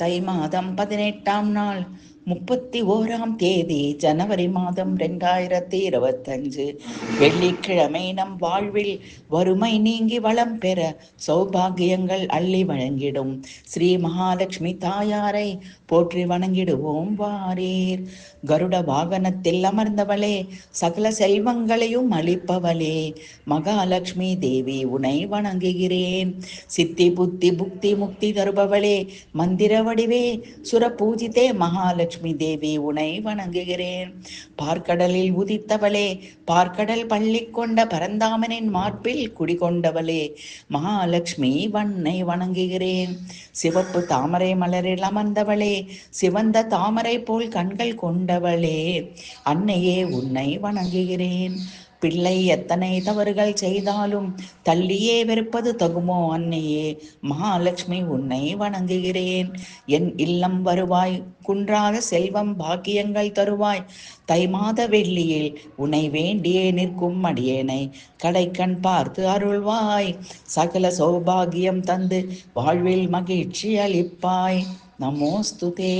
தை மாதம் 18ஆம் நாள் 31ஆம் தேதி ஜனவரி மாதம் 2025 வெள்ளிக்கிழமை நம் வாழ்வில் வறுமை நீங்கி வளம் பெற சௌபாகியங்கள் அள்ளி வழங்கிடும் ஸ்ரீ மகாலட்சுமி தாயாரை போற்றி வணங்கிடுவோம் வாரீர். கருட வாகனத்தில் அமர்ந்தவளே, சகல செல்வங்களையும் அளிப்பவளே, மகாலட்சுமி தேவி உனை வணங்குகிறேன். சித்தி புத்தி புக்தி முக்தி தருபவளே, மந்திர வடிவே, சுர பூஜித்தே மகாலட்சுமி தேவி உனை வணங்குகிறேன். பார்க்கடலில் உதித்தவளே, பார்க்கடல் பள்ளி கொண்ட பரந்தாமனின் மார்பில் குடிகொண்டவளே, மகாலட்சுமி வன்னை வணங்குகிறேன். சிவப்பு தாமரை மலரில் அமர்ந்தவளே, சிவந்த தாமரை போல் கண்கள் கொண்டவளே, அன்னையே உன்னை வணங்குகிறேன். பிள்ளை எத்தனை தவறுகள் செய்தாலும் தள்ளியே வெறுப்பது தகுமோ அன்னையே, மகாலட்சுமி உன்னை வணங்குகிறேன். என் இல்லம் வருவாய், குன்றாத செல்வம் பாக்கியங்கள் தருவாய். தை மாத வெள்ளியில் உன்னை வேண்டியே நிற்கும் அடியேனை கடைக்கண் பார்த்து அருள்வாய். சகல சௌபாகியம் தந்து வாழ்வில் மகிழ்ச்சி அளிப்பாய். நமோஸ்துதே.